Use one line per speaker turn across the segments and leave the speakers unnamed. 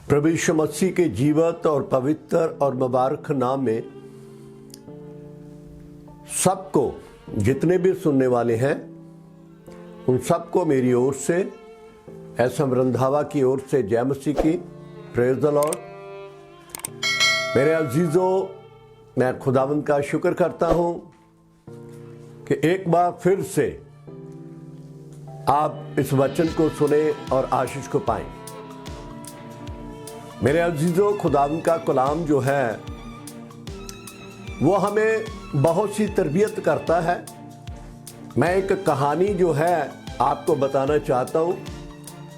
प्रभु यीशु मसीह के जीवत और पवित्र और मुबारक नाम में सबको, जितने भी सुनने वाले हैं उन सबको मेरी ओर से, एसएम रंधावा की ओर से जय मसीह की। Praise the Lord. मेरे अजीजों, मैं खुदावंद का शुक्र करता हूं कि एक बार फिर से आप इस वचन को सुने और आशीष को पाएं। मेरे अजीजों, खुदावंद का कलाम जो है वो हमें बहुत सी तरबियत करता है। मैं एक कहानी जो है आपको बताना चाहता हूँ।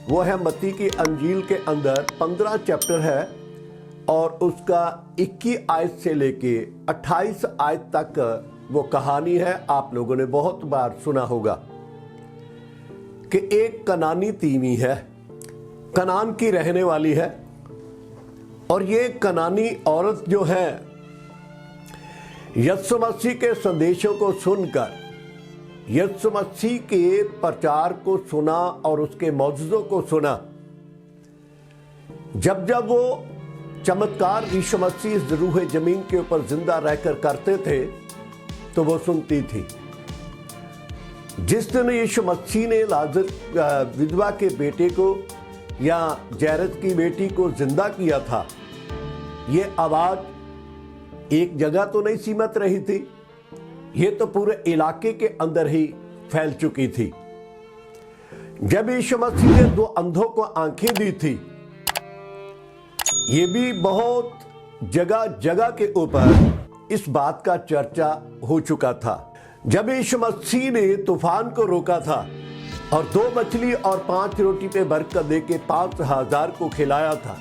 वो है मत्ती की अंजील के अंदर 15 चैप्टर है और उसका 21 आयत से लेके 28 आयत तक वो कहानी है। आप लोगों ने बहुत बार सुना होगा कि एक कनानी तीमी है, कनान की रहने वाली है, और ये कनानी औरत जो है यीशु मसीह के संदेशों को सुनकर, यीशु मसीह के प्रचार को सुना और उसके मौजूदों को सुना। जब जब वो चमत्कार यीशु मसीह इस रूहे जमीन के ऊपर जिंदा रहकर करते थे तो वो सुनती थी। जिस दिन यीशु मसीह ने लाजर विधवा के बेटे को या जैरत की बेटी को जिंदा किया था, ये आवाज एक जगह तो नहीं सीमित रही थी, ये तो पूरे इलाके के अंदर ही फैल चुकी थी। जब यीशु मसीह ने 2 अंधों को आंखें दी थी, ये भी बहुत जगह जगह के ऊपर इस बात का चर्चा हो चुका था। जब यीशु मसीह ने तूफान को रोका था और 2 मछली और 5 रोटी पे बरकत देके 5,000 को खिलाया था,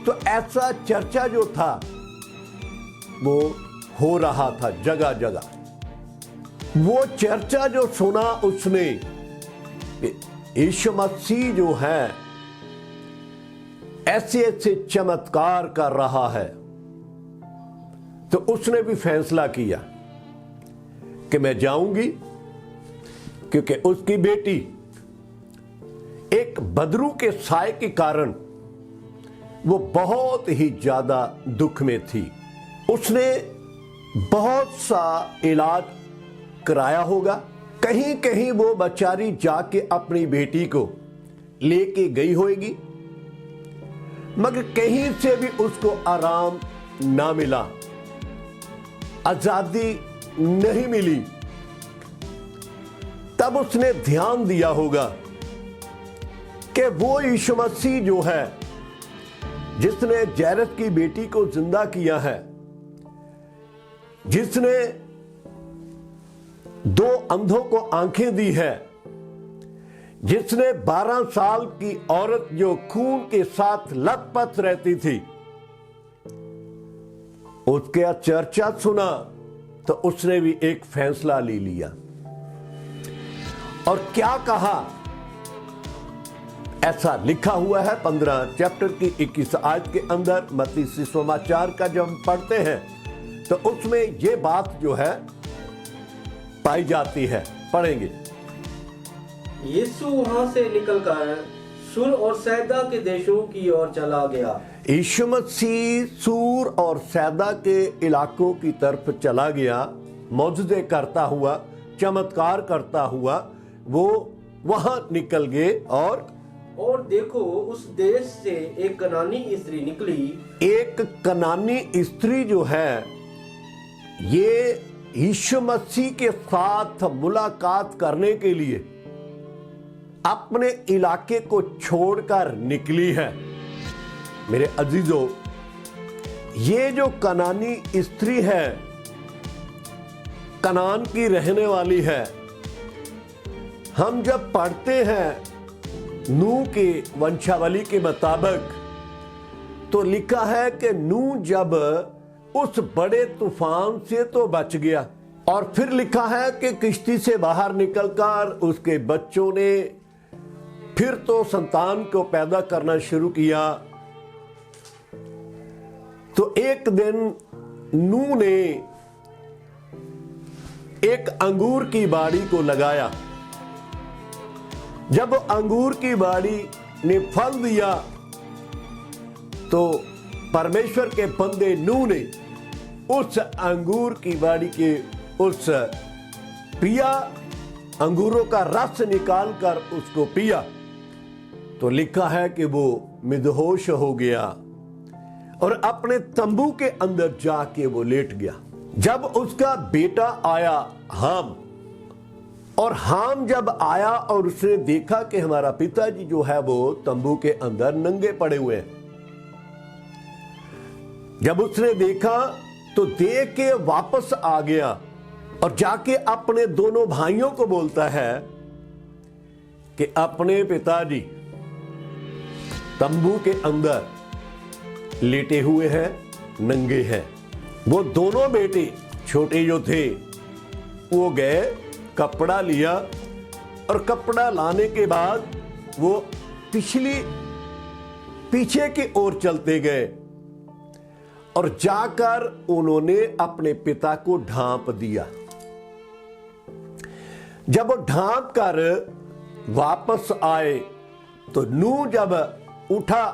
तो ऐसा चर्चा जो था वो हो रहा था जगह जगह। वो चर्चा जो सुना उसने, यीशु मसीह जो है ऐसे ऐसे चमत्कार कर रहा है, तो उसने भी फैसला किया कि मैं जाऊंगी, क्योंकि उसकी बेटी एक बदरू के साए के कारण वो बहुत ही ज्यादा दुख में थी। उसने बहुत सा इलाज कराया होगा, कहीं कहीं वो बेचारी जाके अपनी बेटी को लेके गई होगी, मगर कहीं से भी उसको आराम ना मिला, आजादी नहीं मिली। तब उसने ध्यान दिया होगा कि वो यीशु मसीह जो है, जिसने जैरत की बेटी को जिंदा किया है, जिसने 2 अंधों को आंखें दी है, जिसने 12 साल की औरत जो खून के साथ लथपथ रहती थी, उसके चर्चा सुना तो उसने भी एक फैसला ले लिया। और क्या कहा, ऐसा लिखा हुआ है 15 चैप्टर की 21 आयत के अंदर। मत्ती सुसमाचार का जब हम पढ़ते हैं तो उसमें ये बात जो है पाई जाती है। पढ़ेंगे।
यीशु वहां से निकलकर सूर और सैदा के देशों की ओर चला गया।
यीशु मसीह सूर और सैदा के इलाकों की तरफ चला गया। मौजूदे करता हुआ, चमत्कार करता हुआ वो वहां निकल गए। और
देखो, उस देश से एक कनानी स्त्री निकली।
एक कनानी स्त्री जो है, ये यीशु मसीह के साथ मुलाकात करने के लिए अपने इलाके को छोड़कर निकली है। मेरे अजीजों, ये जो कनानी स्त्री है, कनान की रहने वाली है। हम जब पढ़ते हैं नूह के वंशावली के मुताबिक, तो लिखा है कि नूह जब उस बड़े तूफान से तो बच गया, और फिर लिखा है कि किश्ती से बाहर निकलकर उसके बच्चों ने फिर तो संतान को पैदा करना शुरू किया। तो एक दिन नूह ने एक अंगूर की बाड़ी को लगाया। जब अंगूर की बाड़ी ने फल दिया तो परमेश्वर के बंदे नूह ने उस अंगूर की बाड़ी के उस पिया अंगूरों का रस निकालकर उसको पिया, तो लिखा है कि वो मिदहोश हो गया और अपने तंबू के अंदर जाके वो लेट गया। जब उसका बेटा आया हाम, और हाम जब आया और उसने देखा कि हमारा पिताजी जो है वो तंबू के अंदर नंगे पड़े हुए हैं, जब उसने देखा तो देख के वापस आ गया और जाके अपने दोनों भाइयों को बोलता है कि अपने पिताजी तंबू के अंदर लेटे हुए हैं, नंगे हैं। वो दोनों बेटे छोटे जो थे वो गए, कपड़ा लिया और कपड़ा लाने के बाद वो पीछे की ओर चलते गए और जाकर उन्होंने अपने पिता को ढांप दिया। जब वो ढांप कर वापस आए तो नूह जब उठा,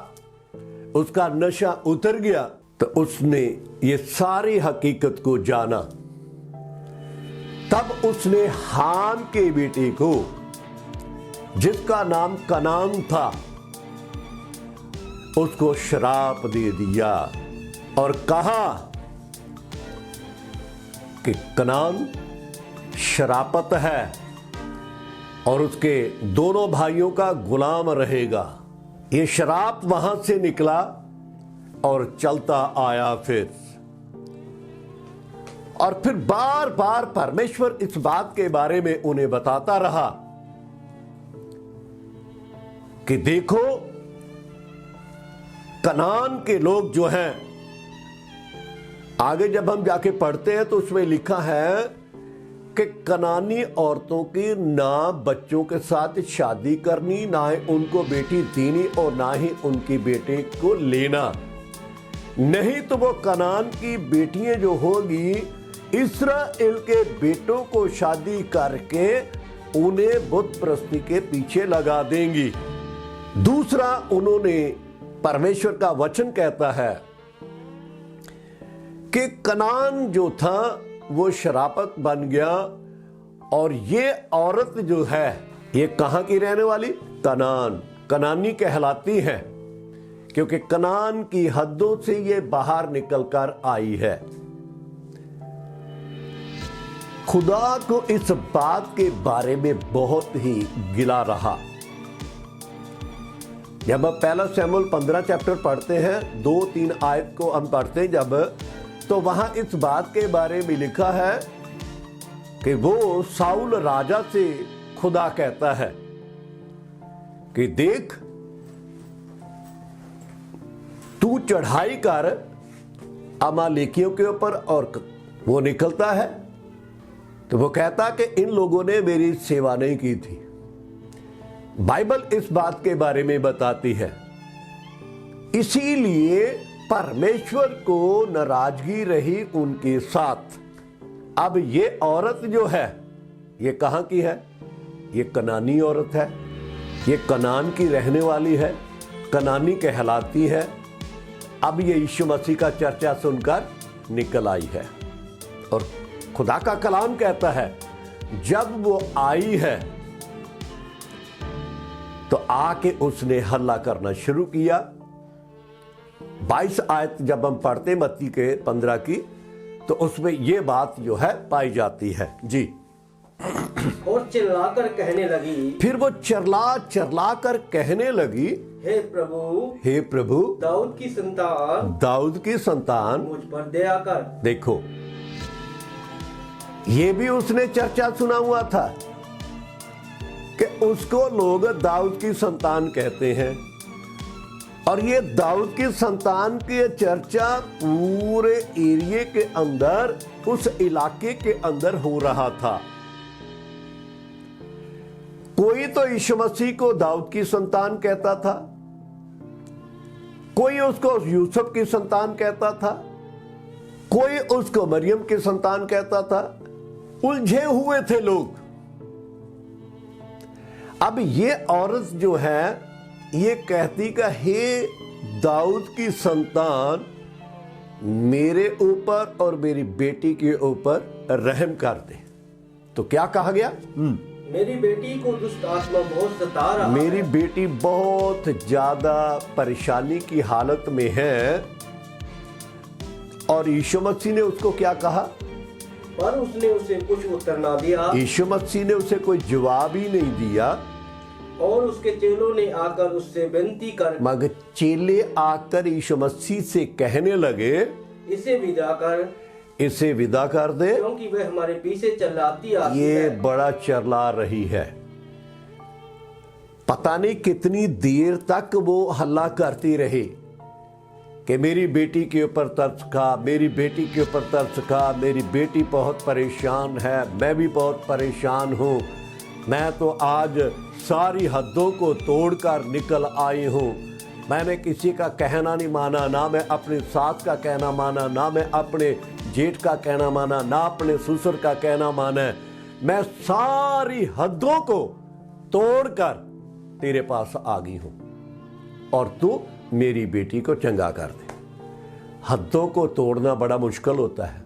उसका नशा उतर गया, तो उसने ये सारी हकीकत को जाना। तब उसने हाम के बेटे को, जिसका नाम कनान था, उसको श्राप दे दिया और कहा कि कनान शरापत है और उसके दोनों भाइयों का गुलाम रहेगा। ये शराप वहां से निकला और चलता आया और फिर बार बार परमेश्वर इस बात के बारे में उन्हें बताता रहा कि देखो, कनान के लोग जो हैं, आगे जब हम जाके पढ़ते हैं तो उसमें लिखा है कि कनानी औरतों की ना बच्चों के साथ शादी करनी, ना ही उनको बेटी देनी और ना ही उनकी बेटे को लेना, नहीं तो वो कनान की बेटियां जो होगी इस्राएल के बेटों को शादी करके उन्हें बुत प्रस्ती के पीछे लगा देंगी। दूसरा, उन्होंने परमेश्वर का वचन कहता है कि कनान जो था वो शरापत बन गया और ये औरत जो है ये कहां की रहने वाली? कनानी कहलाती है, क्योंकि कनान की हदों से ये बाहर निकलकर आई है। खुदा को इस बात के बारे में बहुत ही गिला रहा। जब हम पहला शमूएल 15 चैप्टर पढ़ते हैं, 2-3 आयत को हम पढ़ते हैं जब, तो वहां इस बात के बारे में लिखा है कि वो साउल राजा से खुदा कहता है कि देख, तू चढ़ाई कर अमालेकियों के ऊपर, और वो निकलता है तो वो कहता कि इन लोगों ने मेरी सेवा नहीं की थी। बाइबल इस बात के बारे में बताती है, इसीलिए परमेश्वर को नाराजगी रही उनके साथ। अब ये औरत जो है ये कहां की है? ये कनानी औरत है, ये कनान की रहने वाली है, कनानी कहलाती है। अब ये यीशु मसीह का चर्चा सुनकर निकल आई है और खुदा का कलाम कहता है जब वो आई है तो आके उसने हल्ला करना शुरू किया। 22 आयत जब हम पढ़ते मत्ती के 15 की, तो उसमें ये बात जो है पाई जाती है जी।
और चिल्लाकर कहने लगी,
फिर वो चिल्ला कर कहने लगी,
हे प्रभु, दाऊद की संतान मुझ पर दया कर।
देखो, ये भी उसने चर्चा सुना हुआ था कि उसको लोग दाऊद की संतान कहते हैं, और ये दाऊद की संतान की चर्चा पूरे एरिया के अंदर, उस इलाके के अंदर हो रहा था। कोई तो यीशु मसीह को दाऊद की संतान कहता था, कोई उसको यूसुफ की संतान कहता था, कोई उसको मरियम की संतान कहता था। उलझे हुए थे लोग। अब ये औरत जो है ये कहती का, हे दाऊद की संतान मेरे ऊपर और मेरी बेटी के ऊपर रहम कर दे। तो क्या कहा गया?
मेरी बेटी को दुष्ट आत्मा बहुत सता रहा
मेरी
है।
बेटी बहुत ज्यादा परेशानी की हालत में है। और यीशु मसीह ने उसको क्या कहा?
पर उसने उसे कुछ उत्तर ना दिया
यीशु मसीह ने उसे कोई जवाब ही नहीं दिया।
और उसके चेलों ने आकर उससे विनती कर
मगर चेले आकर यीशु मसीह से कहने लगे,
इसे विदा कर,
इसे विदा कर दे,
क्योंकि वह हमारे पीछे चिल्लाती आती
ये
है।
बड़ा चिल्ला रही है। पता नहीं कितनी देर तक वो हल्ला करती रही कि मेरी बेटी के ऊपर तरस खा, मेरी बेटी के ऊपर तरस खा, मेरी बेटी बहुत परेशान है, मैं भी बहुत परेशान हूँ, मैं तो आज सारी हदों को तोड़कर निकल आई हूँ, मैंने किसी का कहना नहीं माना, ना मैं अपनी सास का कहना माना, ना मैं अपने जेठ का कहना माना, ना अपने ससुर का कहना माना, मैं सारी हदों को तोड़कर तेरे पास आ गई हूं और तू मेरी बेटी को चंगा कर दे। हदों को तोड़ना बड़ा मुश्किल होता है।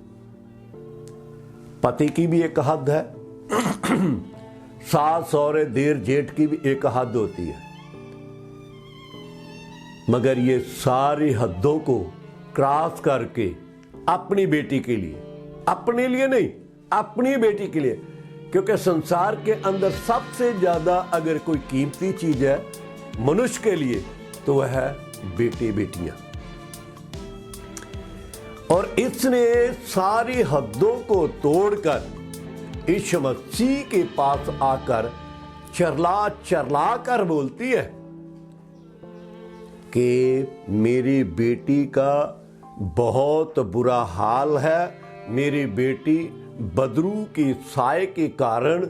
पति की भी एक हद है, सास सौरे देर जेठ की भी एक हद होती है, मगर ये सारी हदों को क्रॉस करके अपनी बेटी के लिए, अपने लिए नहीं, अपनी बेटी के लिए, क्योंकि संसार के अंदर सबसे ज्यादा अगर कोई कीमती चीज है मनुष्य के लिए तो वह है बेटी बेटियां। और इसने सारी हदों को तोड़कर यीशु मसीह के पास आकर चरला चरला कर बोलती है कि मेरी बेटी का बहुत बुरा हाल है, मेरी बेटी बदरू की साए के कारण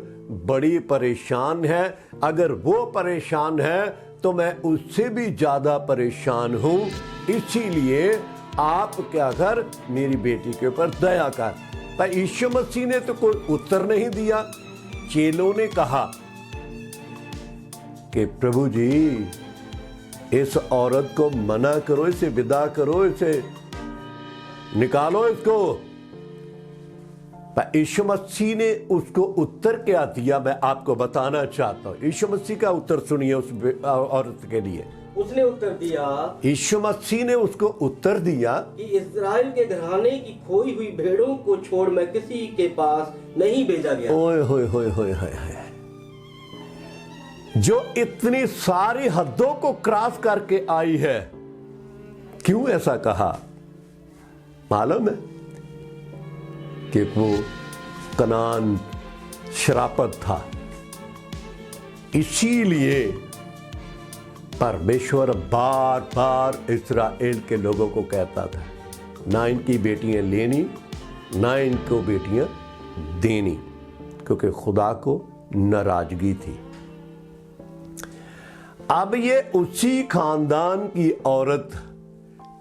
बड़ी परेशान है, अगर वो परेशान है तो मैं उससे भी ज्यादा परेशान हूं, इसीलिए आप क्या कर, मेरी बेटी के ऊपर दया कर। पर यीशु मसीह ने तो कोई उत्तर नहीं दिया। चेलों ने कहा कि प्रभु जी इस औरत को मना करो, इसे विदा करो, इसे निकालो इसको। पर यीशु मसीह ने उसको उत्तर क्या दिया, मैं आपको बताना चाहता हूं। यीशु मसीह का उत्तर सुनिए उस औरत के लिए।
उसने उत्तर दिया,
यीशु मसीह ने उसको उत्तर दिया
कि इस्राएल के घराने की खोई हुई भेड़ों को छोड़ मैं किसी के पास नहीं भेजा गया।
ओए होए होए होए होए, जो इतनी सारी हदों को क्रॉस करके आई है, क्यों ऐसा कहा मालूम है? कि वो कनान श्रापत था, इसीलिए परमेश्वर बार बार इस्राएल के लोगों को कहता था ना इनकी बेटियां लेनी, ना इनको बेटियां देनी, क्योंकि खुदा को नाराजगी थी। अब ये उसी खानदान की औरत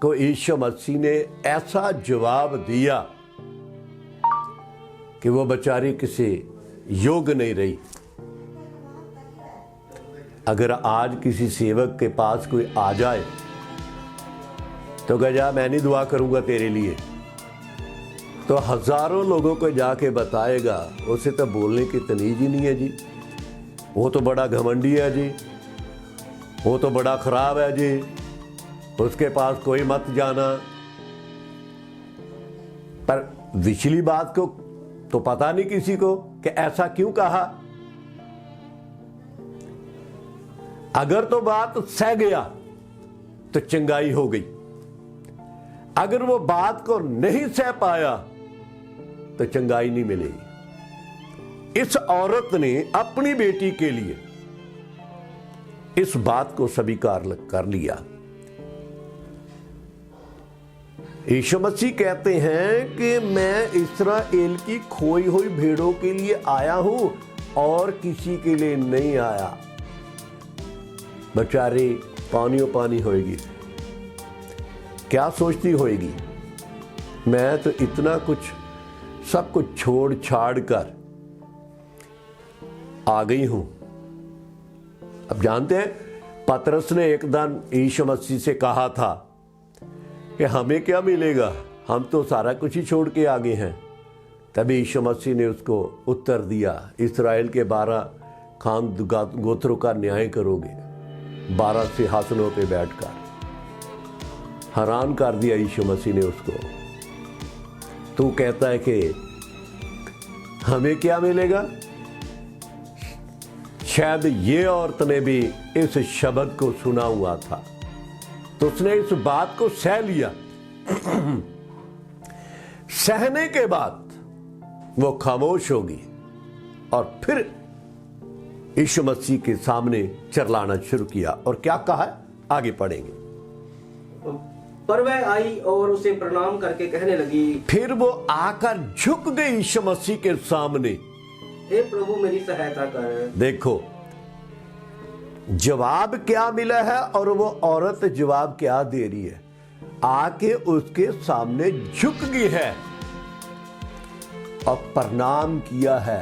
को यीशु मसीह ने ऐसा जवाब दिया कि वो बेचारी किसी योग्य नहीं रही। अगर आज किसी सेवक के पास कोई आ जाए तो कह जा मैं नहीं दुआ करूंगा तेरे लिए, तो हजारों लोगों को जाके बताएगा उसे तो बोलने की तमीज ही नहीं है जी, वो तो बड़ा घमंडी है जी, वो तो बड़ा खराब है जी, उसके पास कोई मत जाना। पर पिछली बात को तो पता नहीं किसी को कि ऐसा क्यों कहा। अगर तो बात सह गया तो चंगाई हो गई, अगर वो बात को नहीं सह पाया तो चंगाई नहीं मिलेगी। इस औरत ने अपनी बेटी के लिए इस बात को स्वीकार कर लिया। यीशु मसीह कहते हैं कि मैं इस्राएल की खोई हुई भेड़ों के लिए आया हूं और किसी के लिए नहीं आया। बेचारी पानियों पानी होएगी, क्या सोचती होएगी, मैं तो इतना कुछ सब कुछ छोड़ छाड़ कर आ गई हूं। अब जानते हैं पतरस ने एक दिन यीशु मसीह से कहा था कि हमें क्या मिलेगा, हम तो सारा कुछ ही छोड़ के आगे हैं। तभी यीशु मसीह ने उसको उत्तर दिया, इस्राएल के 12 खान गोत्रों का न्याय करोगे 12 सिंहासनों पे बैठकर। हैरान कर दिया यीशु मसीह ने उसको। तू कहता है कि हमें क्या मिलेगा? शायद ये औरत ने भी इस शब्द को सुना हुआ था, तो उसने इस बात को सह लिया। सहने के बाद वो खामोश होगी और फिर यीशु मसीह के सामने चिल्लाना शुरू किया। और क्या कहा है आगे पढ़ेंगे।
पर वह आई और उसे प्रणाम करके कहने लगी,
फिर वो आकर झुक गई यीशु मसीह के सामने।
हे प्रभु मेरी सहायता कर।
देखो जवाब क्या मिला है और वो औरत जवाब क्या दे रही है। आके उसके सामने झुक गई है और प्रणाम किया है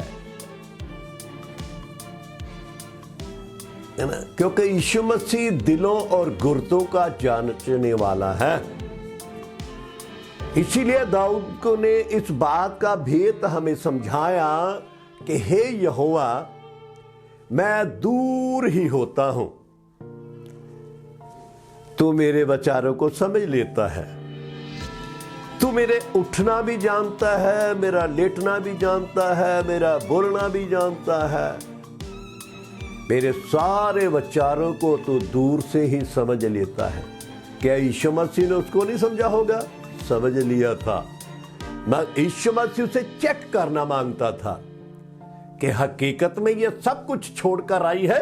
ना, क्योंकि यीशु मसीह दिलों और गुर्दों का जानने वाला है। इसीलिए दाऊद को ने इस बात का भेद हमें समझाया कि हे यहोवा, मैं दूर ही होता हूं, तू मेरे विचारों को समझ लेता है। तू मेरे उठना भी जानता है, मेरा लेटना भी जानता है, मेरा बोलना भी जानता है। मेरे सारे विचारों को तू दूर से ही समझ लेता है। क्या यीशु मसीह ने उसको नहीं समझा होगा? समझ लिया था। मैं यीशु मसीह से चेक करना मांगता था कि हकीकत में ये सब कुछ छोड़कर आई है,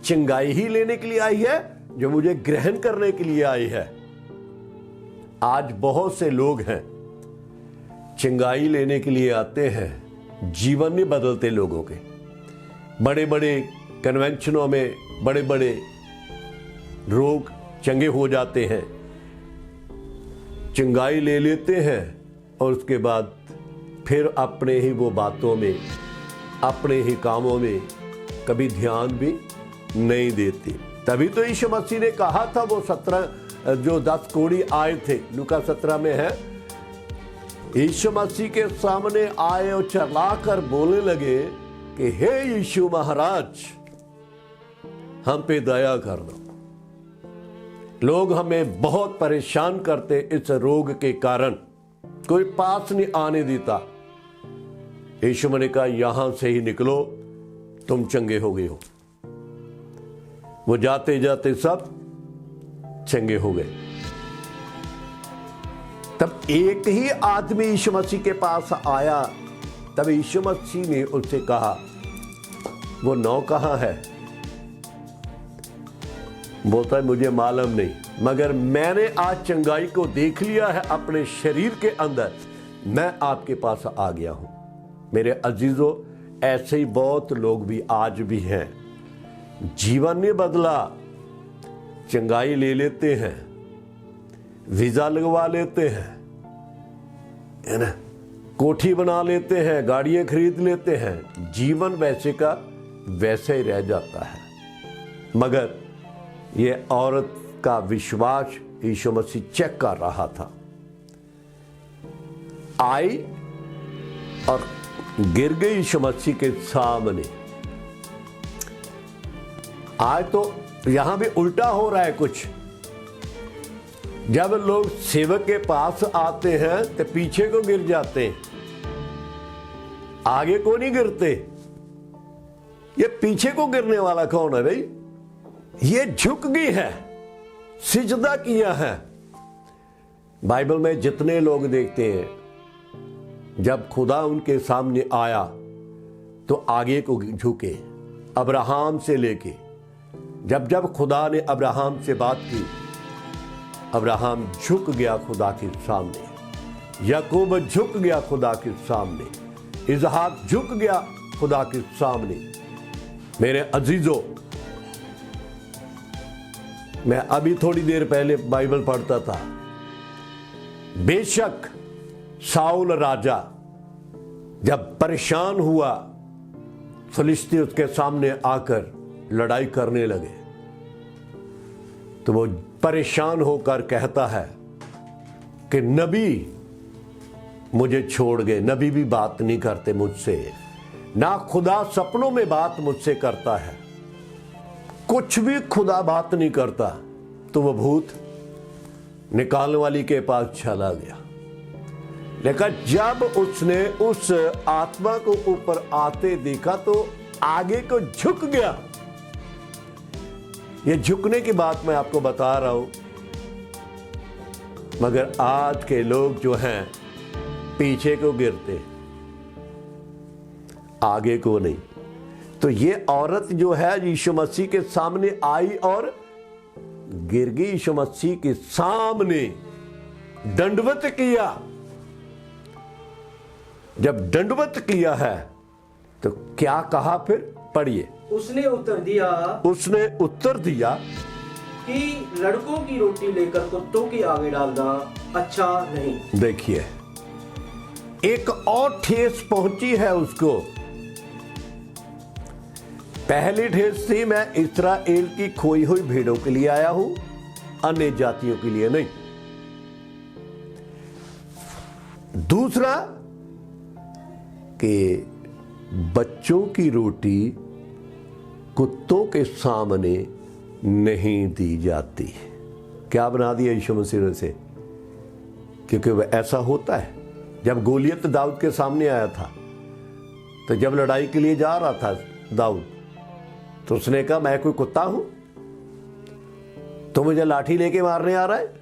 चंगाई ही लेने के लिए आई है, जो मुझे ग्रहण करने के लिए आई है। आज बहुत से लोग हैं चंगाई लेने के लिए आते हैं, जीवन नहीं बदलते लोगों के। बड़े बड़े कन्वेंशनों में बड़े बड़े रोग चंगे हो जाते हैं, चंगाई ले लेते हैं और उसके बाद फिर अपने ही वो बातों में, अपने ही कामों में कभी ध्यान भी नहीं देते। तभी तो यीशु मसीह ने कहा था, वो 10 कोढ़ी आए थे, लूका 17 में है। यीशु मसीह के सामने आए और चिल्लाकर बोलने लगे कि हे यीशु महाराज, हम पे दया कर दो। लोग हमें बहुत परेशान करते इस रोग के कारण, कोई पास नहीं आने देता। यीशु ने कहा यहां से ही निकलो, तुम चंगे हो गए हो। वो जाते जाते सब चंगे हो गए। तब एक ही आदमी यीशु मसीह के पास आया। तब यीशु मसीह ने उससे कहा, वो 9 कहां है? बोलता है मुझे मालूम नहीं, मगर मैंने आज चंगाई को देख लिया है अपने शरीर के अंदर, मैं आपके पास आ गया हूं। मेरे अजीजों, ऐसे ही बहुत लोग भी आज भी हैं, जीवन नहीं बदला, चंगाई ले लेते हैं, वीजा लगवा लेते हैं, है ना, कोठी बना लेते हैं, गाड़ियां खरीद लेते हैं, जीवन वैसे का वैसे ही रह जाता है। मगर ये औरत का विश्वास यीशु मसीह चेक कर रहा था। आई और गिर गई यीशु मसीह के सामने। आज तो यहां भी उल्टा हो रहा है कुछ। जब लोग सेवक के पास आते हैं तो पीछे को गिर जाते हैं, आगे को नहीं गिरते। ये पीछे को गिरने वाला कौन है भाई? ये झुक गई है, सिजदा किया है। बाइबल में जितने लोग देखते हैं, जब खुदा उनके सामने आया तो आगे को झुके। अब्राहम से लेके जब खुदा ने अब्राहम से बात की, अब्राहम झुक गया खुदा के सामने, याकूब झुक गया खुदा के सामने, इसहाक झुक गया खुदा के सामने। मेरे अजीजों, मैं अभी थोड़ी देर पहले बाइबल पढ़ता था। बेशक साउल राजा जब परेशान हुआ, फिलिस्ती उसके सामने आकर लड़ाई करने लगे, तो वो परेशान होकर कहता है कि नबी मुझे छोड़ गए, नबी भी बात नहीं करते मुझसे, ना खुदा सपनों में बात मुझसे करता है, कुछ भी खुदा बात नहीं करता। तो वो भूत निकालने वाली के पास चला गया। लेकिन जब उसने उस आत्मा को ऊपर आते देखा तो आगे को झुक गया। ये झुकने की बात मैं आपको बता रहा हूं, मगर आज के लोग जो हैं पीछे को गिरते, आगे को नहीं। तो ये औरत जो है यीशु मसीह के सामने आई और गिर गई, यीशु मसीह के सामने दंडवत किया। जब दंडवत किया है तो क्या कहा, फिर पढ़िए।
उसने उत्तर दिया कि लड़कों की रोटी लेकर कुत्तों के आगे डालना अच्छा नहीं।
देखिए, एक और ठेस पहुंची है उसको। पहली ठेस थी, मैं इस्राएल की खोई हुई भेड़ों के लिए आया हूं, अन्य जातियों के लिए नहीं। दूसरा कि बच्चों की रोटी कुत्तों के सामने नहीं दी जाती। क्या बना दिया यीशु मसीह ने से? क्योंकि वह ऐसा होता है। जब गोलियत दाऊद के सामने आया था, तो जब लड़ाई के लिए जा रहा था दाऊद, तो उसने कहा मैं कोई कुत्ता हूं तो मुझे लाठी लेके मारने आ रहा है?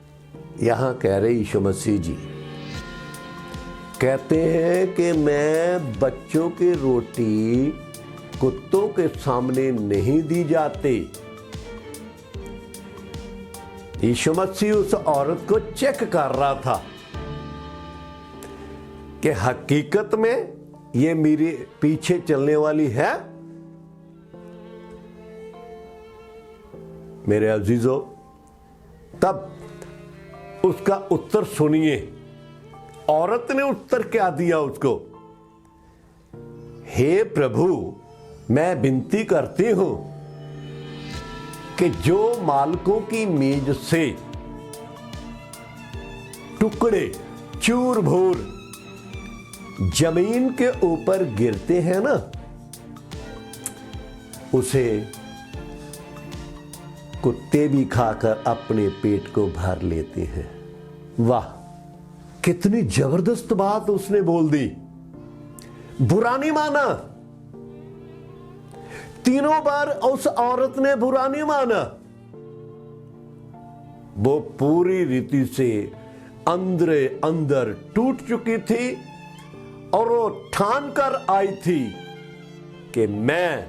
यहां कह रहे यीशु मसीह जी कहते हैं कि मैं बच्चों की रोटी कुत्तों के सामने नहीं दी जाती। यीशु मसीह उस औरत को चेक कर रहा था कि हकीकत में ये मेरे पीछे चलने वाली है। मेरे अजीजों, तब उसका उत्तर सुनिए। औरत ने उत्तर क्या दिया उसको? हे प्रभु, मैं विनती करती हूं कि जो मालकों की मेज से टुकड़े चूर भूर जमीन के ऊपर गिरते हैं ना, उसे कुत्ते भी खाकर अपने पेट को भर लेते हैं। वाह, कितनी जबरदस्त बात उसने बोल दी। बुरा नहीं माना, तीनों बार उस औरत ने बुरा नहीं माना। वो पूरी रीति से अंदर अंदर टूट चुकी थी और वो ठान कर आई थी कि मैं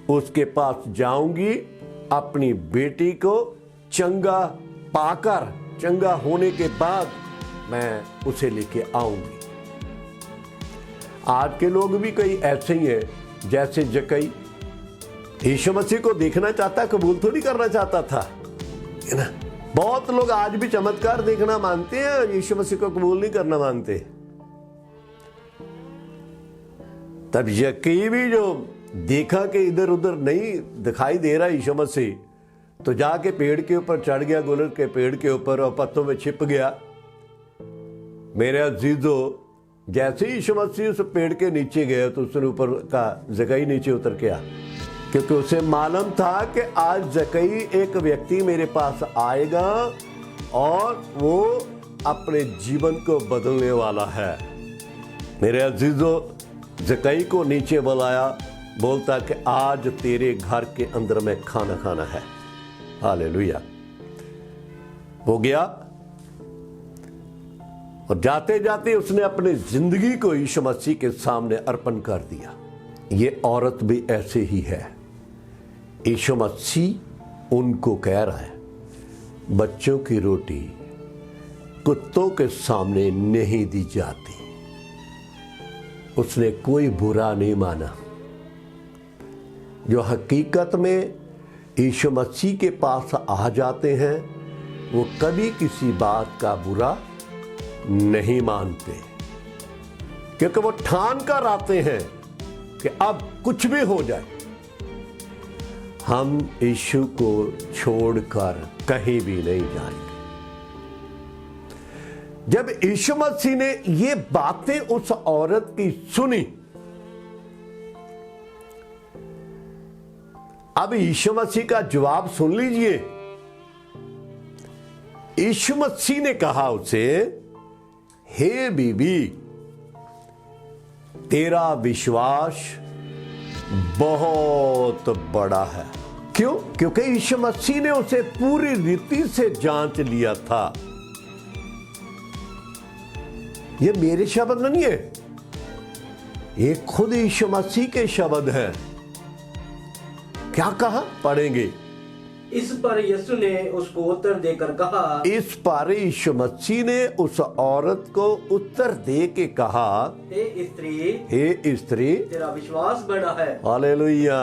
उसके पास जाऊंगी, अपनी बेटी को चंगा पाकर, चंगा होने के बाद मैं उसे लेके आऊंगी। आज के लोग भी कई ऐसे ही हैं जैसे जक्कई यीशु मसीह को देखना चाहता, कबूल थोड़ी करना चाहता था, है ना। बहुत लोग आज भी चमत्कार देखना मानते हैं, यीशु मसीह को कबूल नहीं करना मानते। तब जक्कई भी जो देखा कि इधर उधर नहीं दिखाई दे रहा यीशु मसीह, तो जाके पेड़ के ऊपर चढ़ गया, गुलर के पेड़ के ऊपर, और पत्तों में छिप गया। मेरे अजीजों, जैसे ही यीशु मसीह उस पेड़ के नीचे गया तो उसने ऊपर का जक्कई नीचे उतर के आ, क्योंकि उसे मालूम था कि आज जक्कई एक व्यक्ति मेरे पास आएगा और वो अपने जीवन को बदलने वाला है। मेरे अजीजों, जक्कई को नीचे बुलाया, बोलता कि आज तेरे घर के अंदर में खाना खाना है। हालेलुया। वो गया और जाते जाते उसने अपनी जिंदगी को यीशु मसीह के सामने अर्पण कर दिया। ये औरत भी ऐसे ही है। यीशु मसीह उनको कह रहा है, बच्चों की रोटी कुत्तों के सामने नहीं दी जाती। उसने कोई बुरा नहीं माना। जो हकीकत में यीशु मसीह के पास आ जाते हैं, वो कभी किसी बात का बुरा नहीं मानते, क्योंकि वो ठान कर आते हैं कि अब कुछ भी हो जाए, हम यीशु को छोड़कर कहीं भी नहीं जाएंगे। जब यीशु मसीह ने ये बातें उस औरत की सुनी, अब यीशु मसीह का जवाब सुन लीजिए। यीशु मसीह ने कहा उसे, हे बीबी, तेरा विश्वास बहुत बड़ा है। क्यों? क्योंकि यीशु मसीह ने उसे पूरी रीति से जांच लिया था। ये मेरे शब्द नहीं है, ये खुद यीशु मसीह के शब्द हैं। क्या कहा? पढ़ेंगे।
इस पर यीशु ने उसको उत्तर देकर कहा,
इस पर यीशु मसीह ने उस औरत को उत्तर दे के कहा, हे स्त्री,
तेरा विश्वास बड़ा है।
हालेलुया।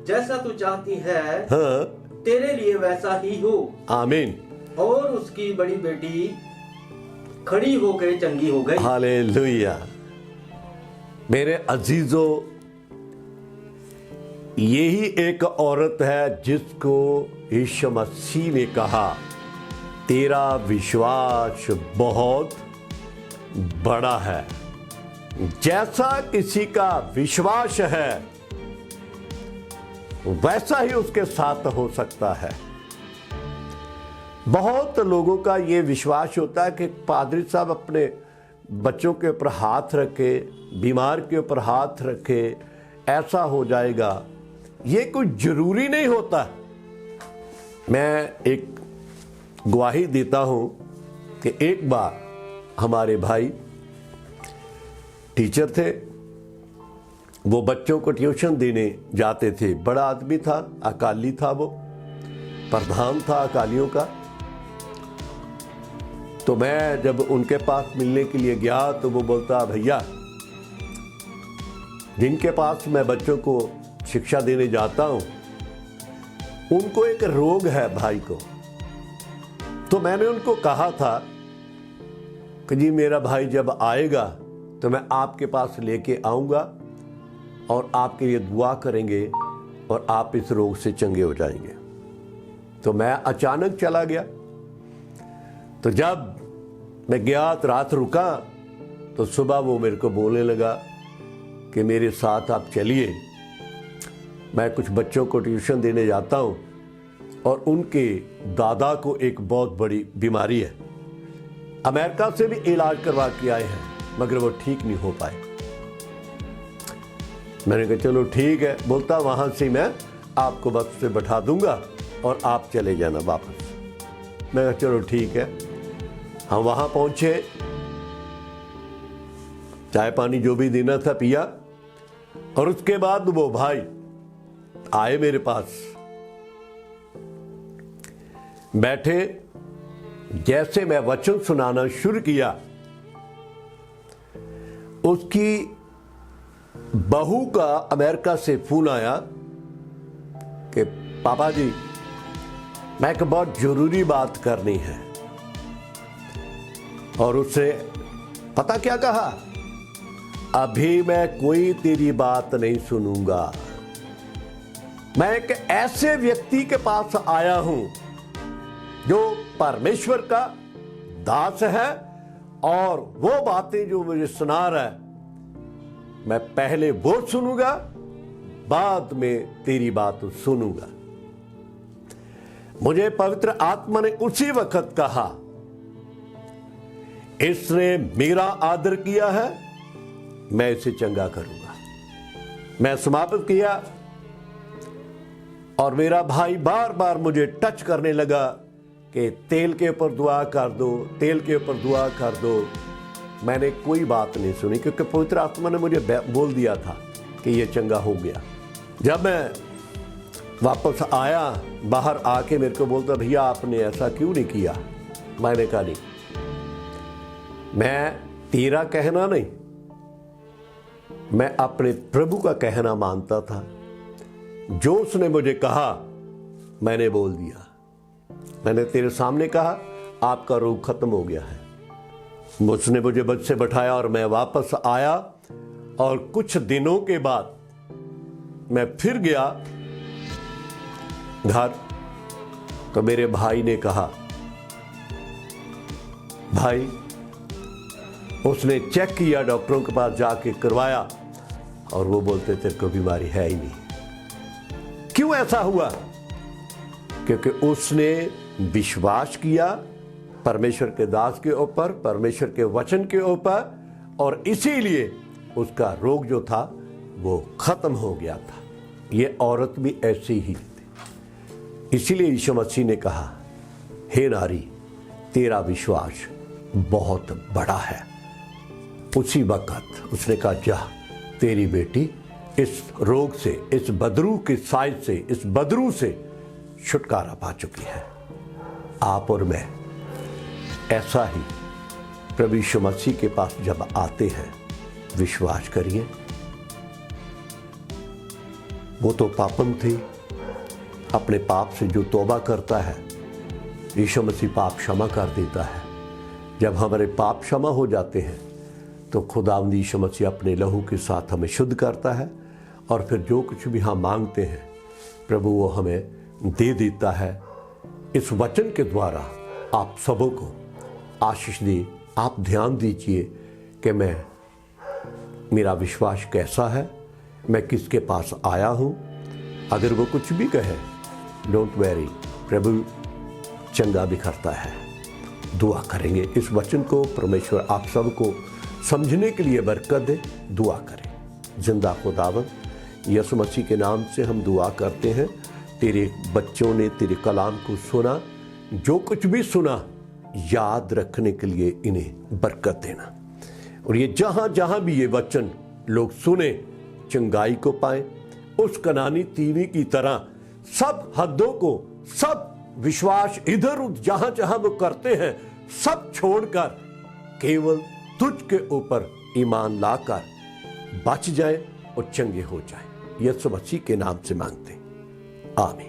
जैसा तू चाहती है,
हाँ,
तेरे लिए वैसा ही हो।
आमीन।
और उसकी बड़ी बेटी खड़ी होकर चंगी हो गई।
हालेलुया। मेरे अजीजों, यही एक औरत है जिसको यीशु मसीह ने कहा, तेरा विश्वास बहुत बड़ा है। जैसा किसी का विश्वास है वैसा ही उसके साथ हो सकता है। बहुत लोगों का ये विश्वास होता है कि पादरी साहब अपने बच्चों के ऊपर हाथ रखे, बीमार के ऊपर हाथ रखे, ऐसा हो जाएगा। ये कोई जरूरी नहीं होता। मैं एक गवाही देता हूं कि एक बार हमारे भाई टीचर थे, वो बच्चों को ट्यूशन देने जाते थे। बड़ा आदमी था, अकाली था, वो प्रधान था अकालियों का। तो मैं जब उनके पास मिलने के लिए गया तो वो बोलता, भैया, जिनके पास मैं बच्चों को शिक्षा देने जाता हूं, उनको एक रोग है भाई को। तो मैंने उनको कहा था कि जी मेरा भाई जब आएगा तो मैं आपके पास लेके आऊंगा और आपके लिए दुआ करेंगे और आप इस रोग से चंगे हो जाएंगे। तो मैं अचानक चला गया। तो जब मैं गया तो रात रुका, तो सुबह वो मेरे को बोलने लगा कि मेरे साथ आप चलिए, मैं कुछ बच्चों को ट्यूशन देने जाता हूं और उनके दादा को एक बहुत बड़ी बीमारी है। अमेरिका से भी इलाज करवा के आए हैं मगर वो ठीक नहीं हो पाए। मैंने कहा चलो ठीक है। बोलता वहां से मैं आपको बस से बैठा दूंगा और आप चले जाना वापस। मैं कहा चलो ठीक है। हम वहां पहुंचे, चाय पानी जो भी देना था पिया, और उसके बाद वो भाई आए मेरे पास, बैठे। जैसे मैं वचन सुनाना शुरू किया, उसकी बहू का अमेरिका से फोन आया कि पापा जी, मैं एक बहुत जरूरी बात करनी है। और उससे पता क्या कहा, अभी मैं कोई तेरी बात नहीं सुनूंगा। मैं एक ऐसे व्यक्ति के पास आया हूं जो परमेश्वर का दास है, और वो बातें जो मुझे सुना रहा है, मैं पहले वो सुनूंगा, बाद में तेरी बात सुनूंगा। मुझे पवित्र आत्मा ने उसी वक्त कहा, इसने मेरा आदर किया है, मैं इसे चंगा करूंगा। मैं समाप्त किया और मेरा भाई बार बार मुझे टच करने लगा कि तेल के ऊपर दुआ कर दो, तेल के ऊपर दुआ कर दो। मैंने कोई बात नहीं सुनी क्योंकि पवित्र आत्मा ने मुझे बोल दिया था कि ये चंगा हो गया। जब मैं वापस आया, बाहर आके मेरे को बोलता, भैया आपने ऐसा क्यों नहीं किया? मैंने कहा नहीं, मैं तेरा कहना नहीं, मैं अपने प्रभु का कहना मानता था। जो उसने मुझे कहा मैंने बोल दिया। मैंने तेरे सामने कहा आपका रोग खत्म हो गया है। उसने मुझे बस से बैठाया और मैं वापस आया, और कुछ दिनों के बाद मैं फिर गया घर, तो मेरे भाई ने कहा, भाई उसने चेक किया, डॉक्टरों के पास जाके करवाया, और वो बोलते तेरे को बीमारी है ही नहीं। क्यों ऐसा हुआ? क्योंकि उसने विश्वास किया परमेश्वर के दास के ऊपर, परमेश्वर के वचन के ऊपर, और इसीलिए उसका रोग जो था वो खत्म हो गया था। ये औरत भी ऐसी ही थी। इसीलिए यीशु मसीह ने कहा, हे नारी, तेरा विश्वास बहुत बड़ा है। उसी वक्त उसने कहा, जा, तेरी बेटी इस रोग से, इस बदरू के साइज से, इस बदरू से छुटकारा पा चुकी है। आप और मैं ऐसा ही प्रभु यीशु मसीह के पास जब आते हैं, विश्वास करिए, वो तो पापन थे। अपने पाप से जो तौबा करता है, यीशु मसीह पाप क्षमा कर देता है। जब हमारे पाप क्षमा हो जाते हैं तो खुदावंद यीशु मसीह अपने लहू के साथ हमें शुद्ध करता है, और फिर जो कुछ भी हम मांगते हैं प्रभु वो हमें दे देता है। इस वचन के द्वारा आप सबों को आशीष दी। आप ध्यान दीजिए कि मेरा विश्वास कैसा है, मैं किसके पास आया हूँ। अगर वो कुछ भी कहे, डोंट वेरी, प्रभु चंगा भी करता है। दुआ करेंगे। इस वचन को परमेश्वर आप सबको समझने के लिए बरकत दे। दुआ करें। जिंदा खुदावंद, यीशु मसीह के नाम से हम दुआ करते हैं। तेरे बच्चों ने तेरे कलाम को सुना, जो कुछ भी सुना याद रखने के लिए इन्हें बरकत देना, और ये जहां जहां भी ये वचन लोग सुने, चंगाई को पाएं। उस कनानी तीवी की तरह सब हद्दों को, सब विश्वास इधर उधर जहां जहां वो करते हैं, सब छोड़कर केवल तुझ के ऊपर ईमान लाकर बच जाए और चंगे हो जाए। यीशु मसीह के नाम से मांगते, आमीन।